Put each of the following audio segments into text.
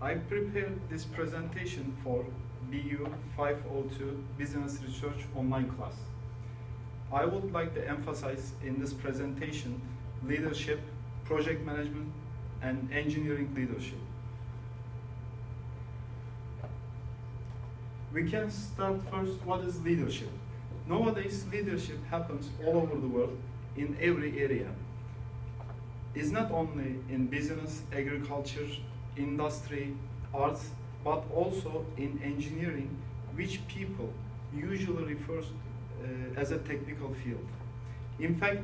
I prepared this presentation for BU-502 Business Research online class. I would like to emphasize in this presentation leadership, project management, and engineering leadership. We can start first, what is leadership? Nowadays, leadership happens all over the world in every area. It's not only in business, agriculture, industry, arts, but also in engineering, which people usually refers as a technical field. In fact,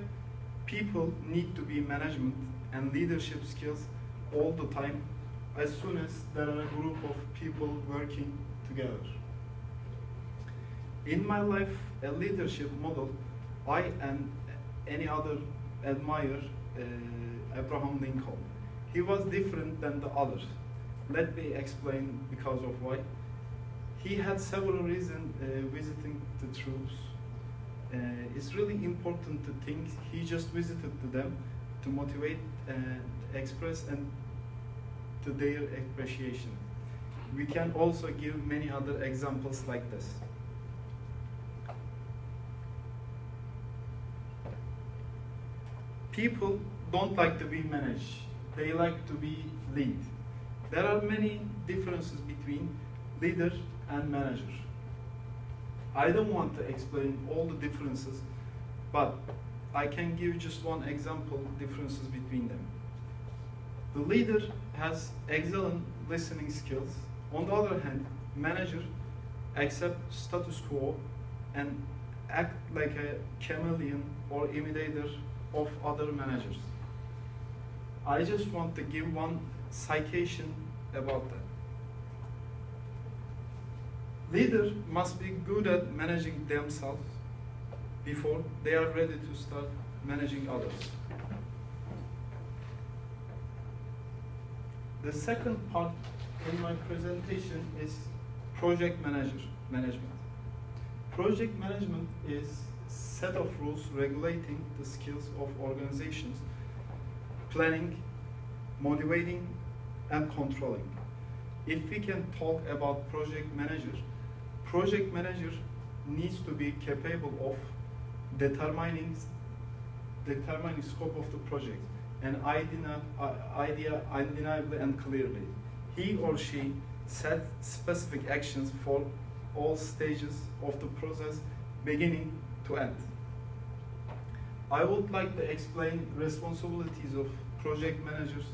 people need to be management and leadership skills all the time as soon as there are a group of people working together. In my life, a leadership model, I and any other admire Abraham Lincoln. He was different than the others. Let me explain because of why. He had several reasons visiting the troops. It's really important to think he just visited to them to motivate and express and to their appreciation. We can also give many other examples like this. People don't like to be managed, they like to be lead. There are many differences between leader and manager. I don't want to explain all the differences, but I can give just one example differences between them. The leader has excellent listening skills. On the other hand, manager accepts status quo and act like a chameleon or imitator of other managers. I just want to give one citation about that. Leaders must be good at managing themselves before they are ready to start managing others. The second part in my presentation is project management. Project management is a set of rules regulating the skills of organizations, planning, motivating, and controlling. If we can talk about project manager needs to be capable of determining scope of the project and undeniably and clearly. He or she set specific actions for all stages of the process, beginning to end. I would like to explain responsibilities of project managers,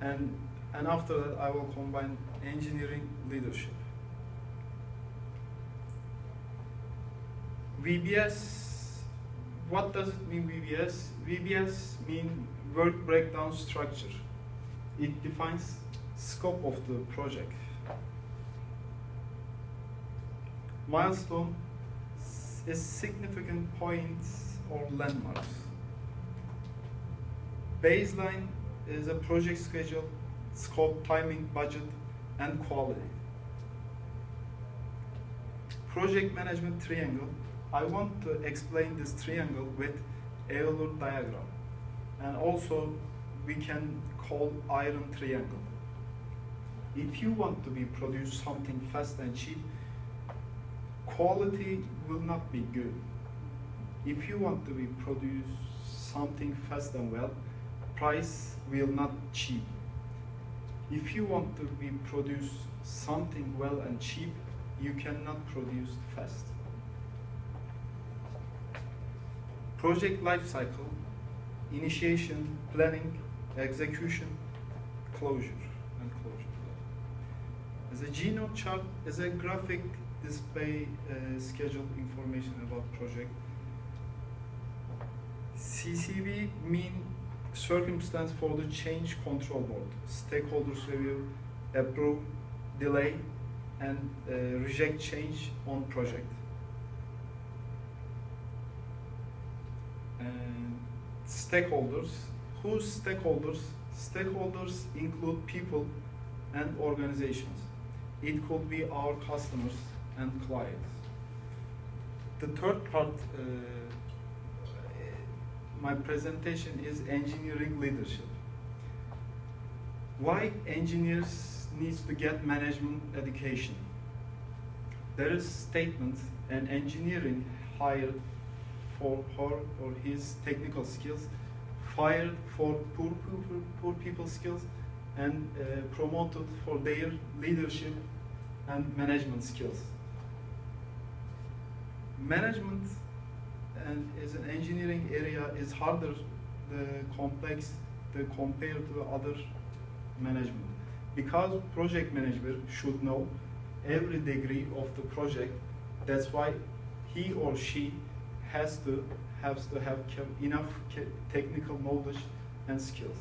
and after that I will combine engineering leadership. VBS, what does it mean, VBS? VBS means work breakdown structure. It defines scope of the project. Milestone is significant points or landmarks. Baseline is a project schedule, scope, timing, budget, and quality. Project management triangle. I want to explain this triangle with Euler diagram, and also we can call iron triangle. If you want to produce something fast and cheap, quality will not be good. If you want to produce something fast and well, price will not cheap. If you want to produce something well and cheap, you cannot produce fast. Project life cycle, initiation, planning, execution, closure. As a G-note chart is a graphic display schedule information about project. CCB mean circumstance for the change control board. Stakeholders review, approve, delay, and reject change on project. Stakeholders. Who's stakeholders? Stakeholders include people and organizations. It could be our customers and clients. The third part, my presentation is engineering leadership. Why engineers needs to get management education. There is statement an engineering hired for her or his technical skills, fired for poor people skills, and promoted for their leadership and management skills. Management and as an engineering area is harder, complex compared to other management, because project manager should know every degree of the project. That's why he or she has to have enough technical knowledge and skills,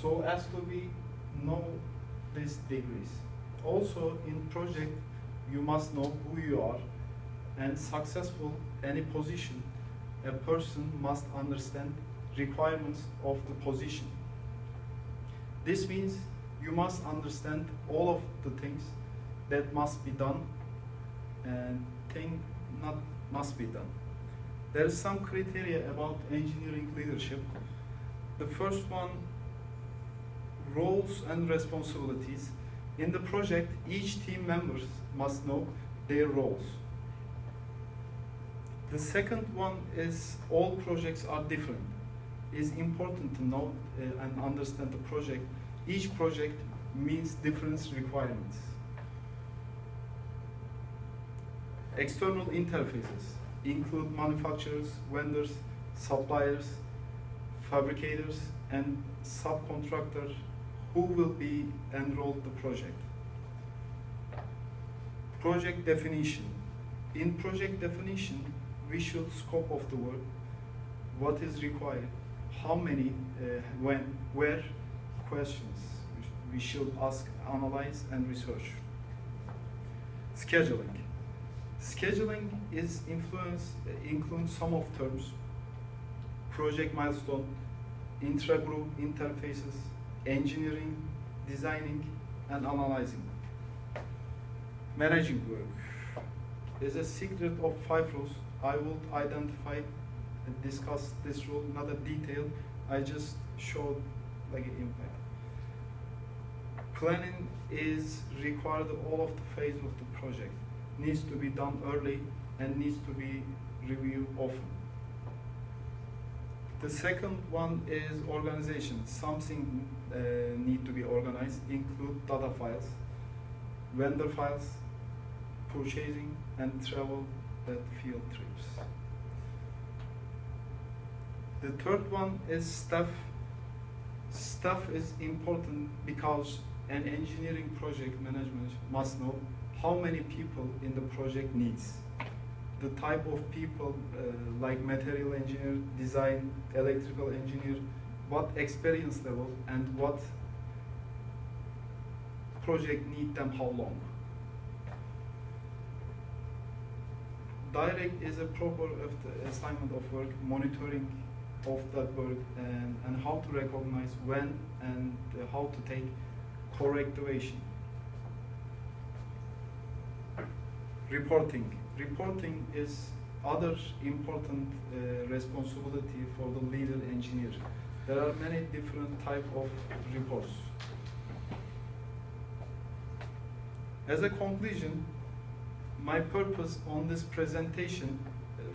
so as to be know these degrees. Also in project you must know who you are, and successful any position a person must understand requirements of the position. This means you must understand all of the things that must be done and things not must be done. There is some criteria about engineering leadership. The first one, roles and responsibilities. In the project, each team members must know their roles. The second one is all projects are different. It's important to know and understand the project. Each project means different requirements. External interfaces include manufacturers, vendors, suppliers, fabricators, and subcontractors who will be enrolled in the project. Project definition. In project definition, we should scope of the work, what is required, how many, when, where, questions we should ask, analyze, and research. Scheduling. Scheduling includes some of terms: project milestone, intra-group interfaces, engineering, designing, and analyzing. Managing work. Is a secret of 5 rules. I will identify and discuss this rule, not a detail. I just showed like an impact. Planning is required all of the phase of the project. Needs to be done early and needs to be reviewed often. The second one is organization. Something need to be organized, include data files, vendor files, purchasing, and travel and field trips. The third one is staff. Staff is important because an engineering project management must know how many people in the project needs. The type of people like material engineer, design, electrical engineer, what experience level and what project need them how long. Direct is a proper of the assignment of work, monitoring of that work, and how to recognize when and how to take corrective action. Reporting. Reporting is other important responsibility for the leader engineer. There are many different type of reports. As a conclusion, my purpose on this presentation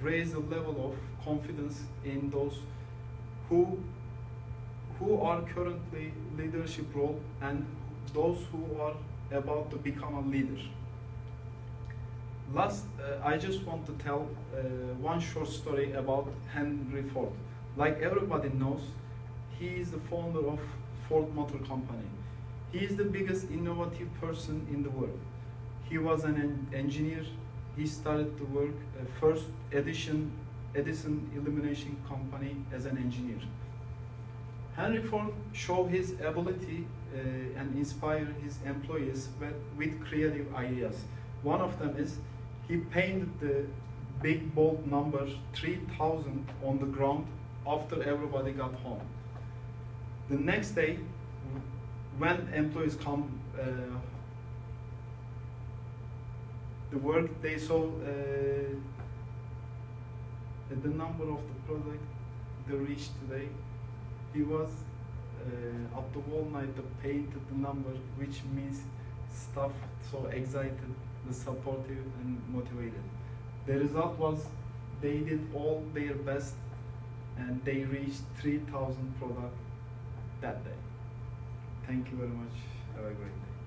raise the level of confidence in those who are currently leadership role and those who are about to become a leader. Last, I just want to tell one short story about Henry Ford. Like everybody knows, he is the founder of Ford Motor Company. He is the biggest innovative person in the world. He was an engineer. He started to work first Edison Illumination Company as an engineer. Henry Ford showed his ability and inspired his employees with creative ideas. One of them is he painted the big bold number 3000 on the ground after everybody got home. The next day, when employees come the work, they saw the number of the product they reached today. He was at the wall night they painted the number, which means staff so excited, the supportive and motivated. The result was they did all their best and they reached 3,000 products that day. Thank you very much. Have a great day.